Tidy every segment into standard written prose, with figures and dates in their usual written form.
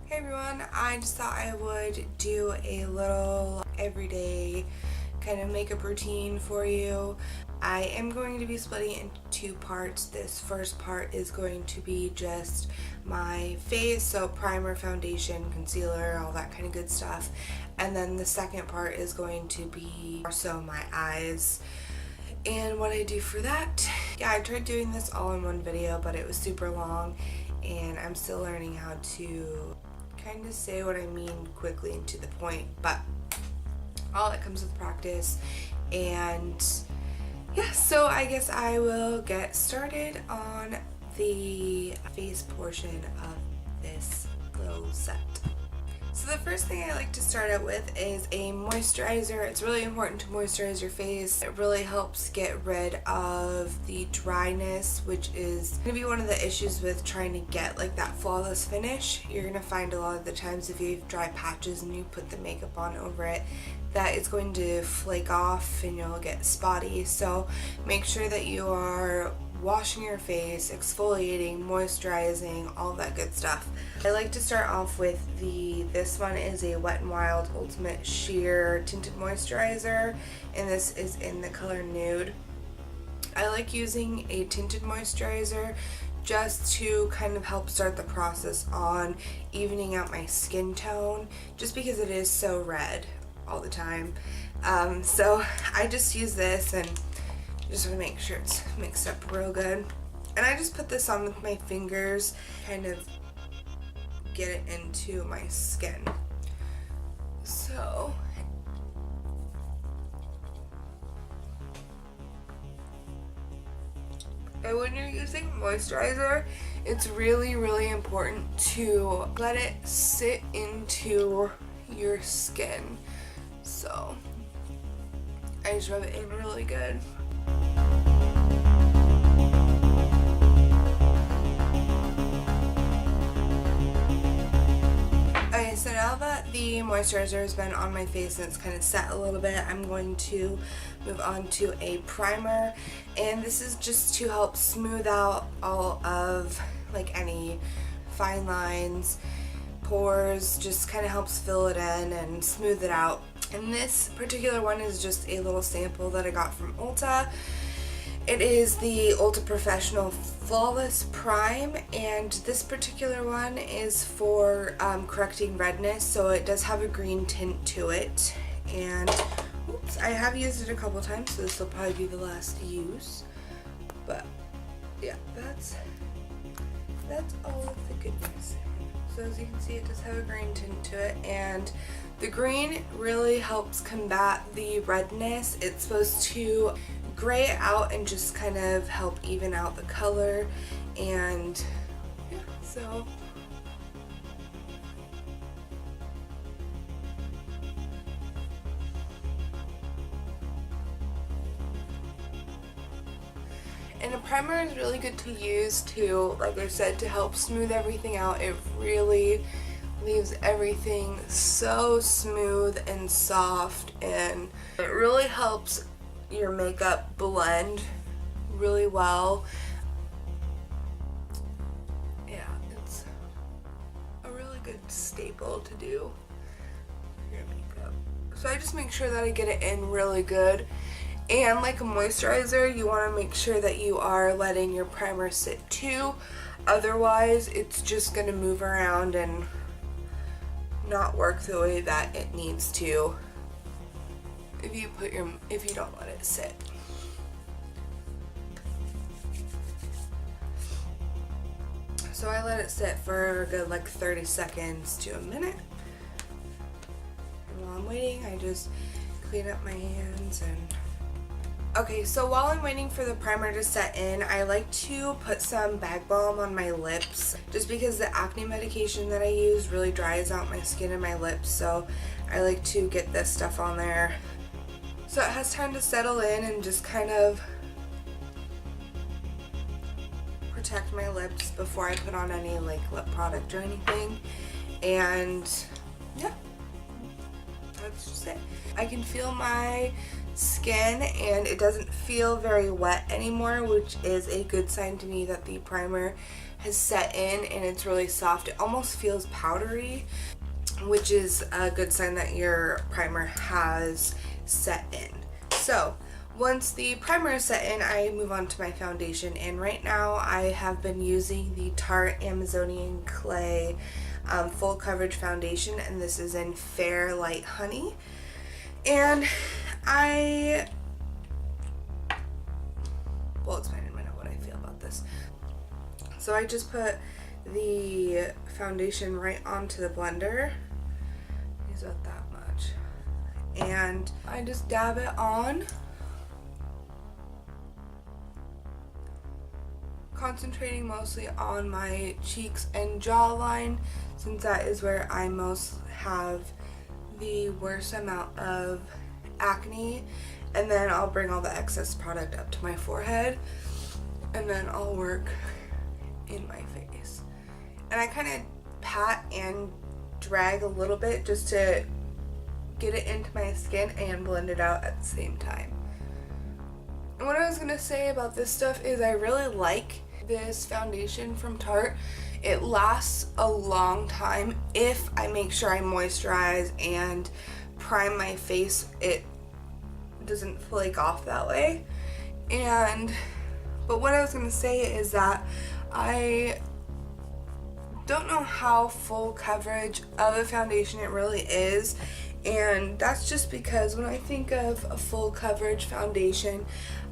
Hey everyone, I just thought I would do a little everyday kind of makeup routine for you. I am going to be splitting it into two parts. This first part is going to be just my face, so primer, foundation, concealer, all that kind of good stuff. And then the second part is going to be also my eyes and what I do for that. Yeah, I tried doing this all in one video, but it was super long and I'm still learning how to kind of say what I mean quickly and to the point, but all that comes with practice. And yeah, so I guess I will get started on the face portion of this little set. So the first thing I like to start out with is a moisturizer. It's really important to moisturize your face. It really helps get rid of the dryness, which is going to be one of the issues with trying to get like that flawless finish. You're going to find a lot of the times if you have dry patches and you put the makeup on over it, that it's going to flake off and you'll get spotty. So make sure that you are washing your face, exfoliating, moisturizing, all that good stuff. I like to start off with this one is a Wet n Wild Ultimate Sheer Tinted Moisturizer, and this is in the color Nude. I like using a tinted moisturizer just to kind of help start the process on evening out my skin tone, just because it is so red all the time. So I just use this and just want to make sure it's mixed up real good. And I just put this on with my fingers, kind of get it into my skin. So and when you're using moisturizer, it's really, really important to let it sit into your skin. So I just rub it in really good. Okay, so now that the moisturizer has been on my face and it's kind of set a little bit, I'm going to move on to a primer, and this is just to help smooth out all of like any fine lines, pores, just kind of helps fill it in and smooth it out. And this particular one is just a little sample that I got from Ulta. It is the Ulta Professional Flawless Prime, and this particular one is for correcting redness, so it does have a green tint to it. And oops, I have used it a couple times, so this will probably be the last use. But yeah, that's all of the goodness. So as you can see, it does have a green tint to it, and the green really helps combat the redness. It's supposed to gray it out and just kind of help even out the color. And yeah, so and a primer is really good to use to, like I said, to help smooth everything out. It really leaves everything so smooth and soft, and it really helps your makeup blend really well. Yeah, it's a really good staple to do for your makeup. So I just make sure that I get it in really good. And like a moisturizer, you want to make sure that you are letting your primer sit too. Otherwise, it's just going to move around and not work the way that it needs to if you don't let it sit. So I let it sit for a good like 30 seconds to a minute. And while I'm waiting, I just clean up my hands and okay, so while I'm waiting for the primer to set in, I like to put some bag balm on my lips, just because the acne medication that I use really dries out my skin and my lips, so I like to get this stuff on there so it has time to settle in and just kind of protect my lips before I put on any like lip product or anything. And yeah, that's just it. I can feel my skin and it doesn't feel very wet anymore, which is a good sign to me that the primer has set in and it's really soft. It almost feels powdery, which is a good sign that your primer has set in. So once the primer is set in, I move on to my foundation, and right now I have been using the Tarte Amazonian Clay full coverage foundation, and this is in Fair Light Honey. And well, explain in a minute what I feel about this. So I just put the foundation right onto the blender. Use about that much. And I just dab it on, concentrating mostly on my cheeks and jawline, since that is where I most have the worst amount of acne. And then I'll bring all the excess product up to my forehead, and then I'll work in my face. And I kind of pat and drag a little bit just to get it into my skin and blend it out at the same time. And what I was gonna say about this stuff is I really like this foundation from Tarte. It lasts a long time if I make sure I moisturize and prime my face. It doesn't flake off that way. But what I was gonna say is that I don't know how full coverage of a foundation it really is, and that's just because when I think of a full coverage foundation,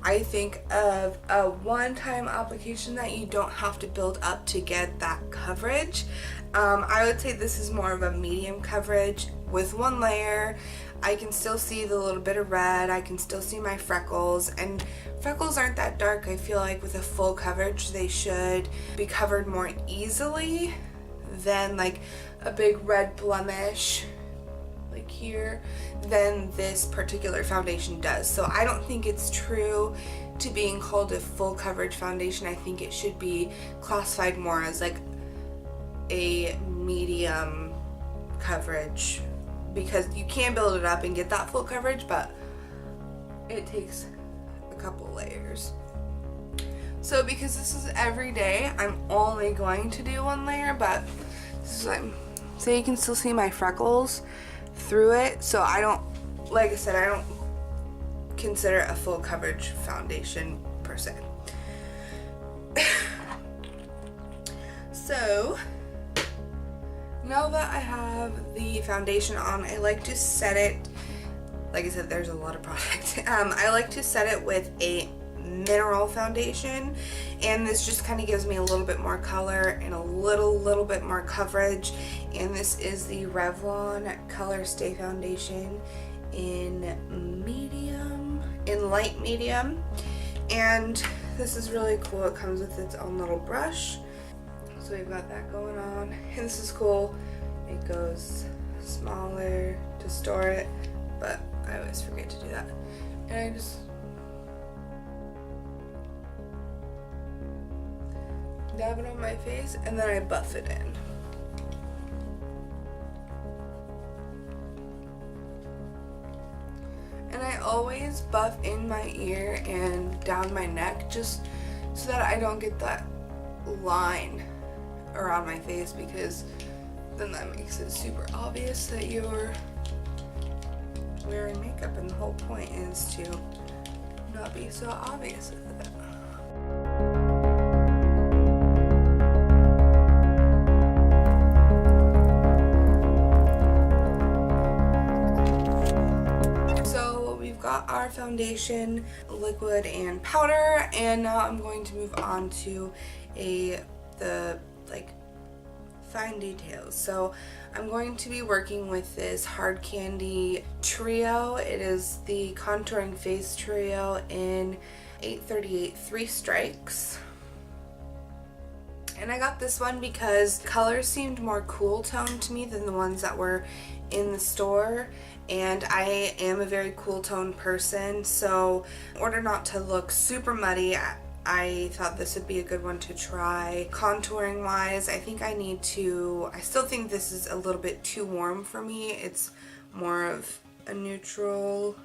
I think of a one-time application that you don't have to build up to get that coverage. I would say this is more of a medium coverage with one layer. I can still see the little bit of red, I can still see my freckles, and freckles aren't that dark. I feel like with a full coverage they should be covered more easily than like a big red blemish like here than this particular foundation does. So I don't think it's true to being called a full coverage foundation. I think it should be classified more as like a medium coverage, because you can build it up and get that full coverage, but it takes a couple layers. So because this is every day, I'm only going to do one layer, but this is so you can still see my freckles through it. So I don't, like I said, I don't consider it a full coverage foundation per se. So now that I have the foundation on, I like to set it, like I said, there's a lot of product. I like to set it with a mineral foundation, and this just kind of gives me a little bit more color and a little bit more coverage. And this is the Revlon Color Stay Foundation in light medium, and this is really cool. It comes with its own little brush. So we've got that going on, and this is cool. It goes smaller to store it, but I always forget to do that. And I just dab it on my face, and then I buff it in. And I always buff in my ear and down my neck, just so that I don't get that line around my face, because then that makes it super obvious that you're wearing makeup, and the whole point is to not be so obvious with it. So we've got our foundation, liquid, and powder, and now I'm going to move on to the fine details. So I'm going to be working with this Hard Candy Trio. It is the Contouring Face Trio in 838 3 strikes. And I got this one because colors seemed more cool toned to me than the ones that were in the store, and I am a very cool toned person, so in order not to look super muddy, I thought this would be a good one to try. Contouring wise, I think I still think this is a little bit too warm for me. It's more of a neutral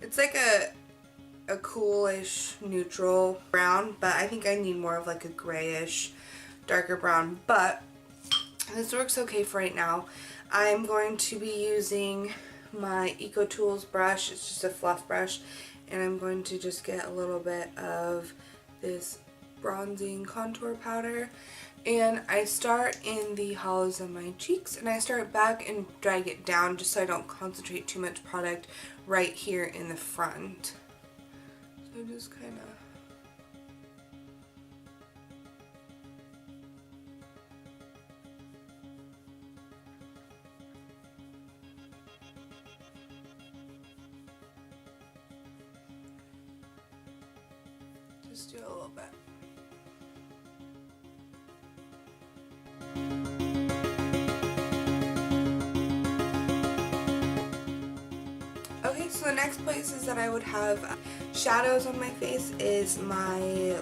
It's like a coolish neutral brown, but I think I need more of like a grayish darker brown, but this works okay for right now. I'm going to be using my Eco Tools brush. It's just a fluff brush, and I'm going to just get a little bit of this bronzing contour powder, and I start in the hollows of my cheeks, and I start back and drag it down just so I don't concentrate too much product right here in the front. So just kind of just do a little bit. Okay, so the next places that I would have shadows on my face is my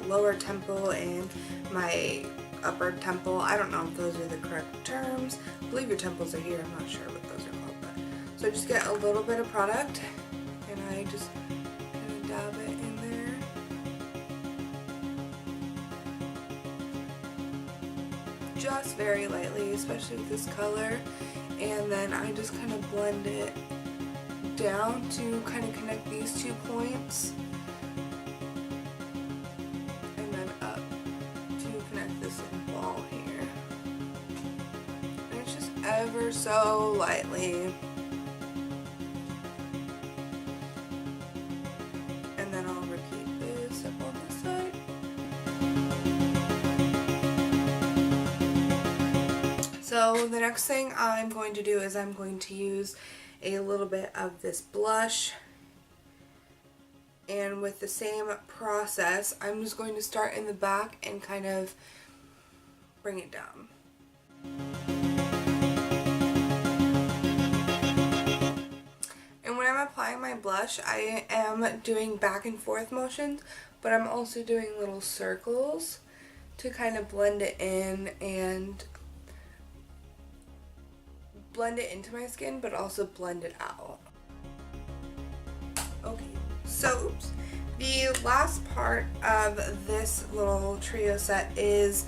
lower temple and my upper temple. I don't know if those are the correct terms. I believe your temples are here. I'm not sure what those are called. But so I just get a little bit of product and I just kind of dab it in there. Just very lightly, especially with this color. And then I just kind of blend it down to kind of connect these 2 points, and then up to connect this little ball here. And it's just ever so lightly. And then I'll repeat this up on this side. So the next thing I'm going to do is I'm going to use a little bit of this blush, and with the same process I'm just going to start in the back and kind of bring it down. And when I'm applying my blush, I am doing back and forth motions, but I'm also doing little circles to kind of blend it in and blend it into my skin, but also blend it out. Okay, so the last part of this little trio set is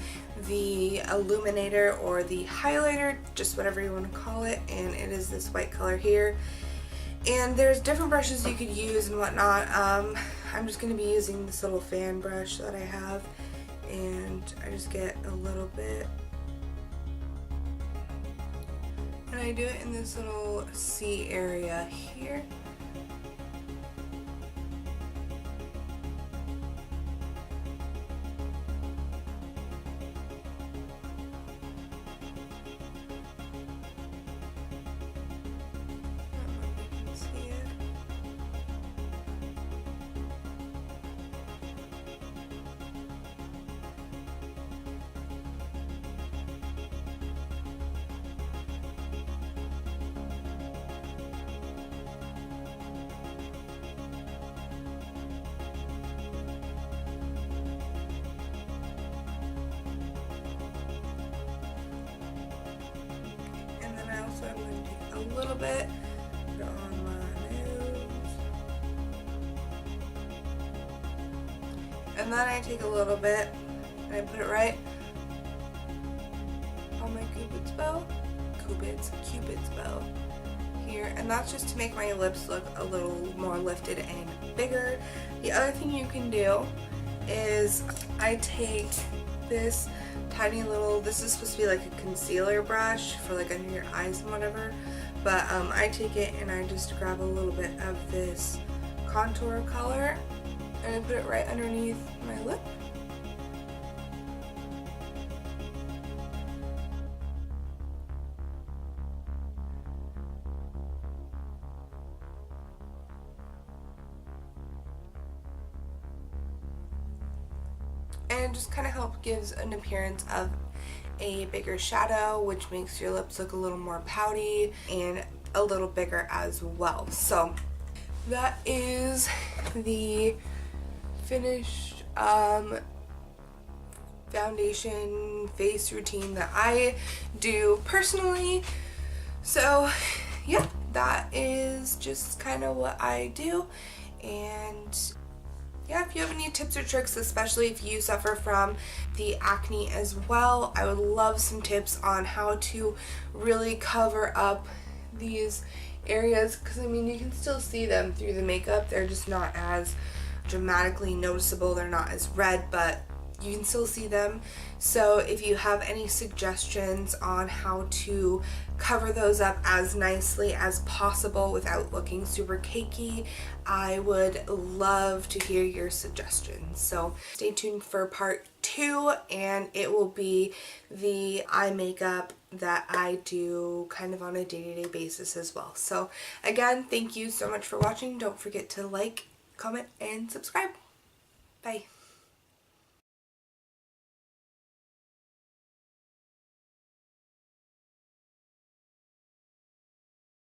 the illuminator or the highlighter, just whatever you want to call it, and it is this white color here. And there's different brushes you could use and whatnot. I'm just going to be using this little fan brush that I have, and I just get a little bit. And I do it in this little C area here. I don't know if you can see it. So I'm going to take a little bit, put it on my nose, and then I take a little bit and I put it right on my Cupid's bow here, and that's just to make my lips look a little more lifted and bigger. The other thing you can do is I take this tiny little, this is supposed to be like a concealer brush for like under your eyes and whatever, but I take it and I just grab a little bit of this contour color and I put it right underneath my lip. And it just kind of gives an appearance of a bigger shadow, which makes your lips look a little more pouty and a little bigger as well. So that is the finished foundation face routine that I do personally. So yeah, that is just kind of what I do. And yeah, if you have any tips or tricks, especially if you suffer from the acne as well, I would love some tips on how to really cover up these areas, because I mean, you can still see them through the makeup. They're just not as dramatically noticeable. They're not as red, but you can still see them. So if you have any suggestions on how to cover those up as nicely as possible without looking super cakey, I would love to hear your suggestions. So stay tuned for part 2, and it will be the eye makeup that I do kind of on a day-to-day basis as well. So again, thank you so much for watching. Don't forget to like, comment, and subscribe. Bye.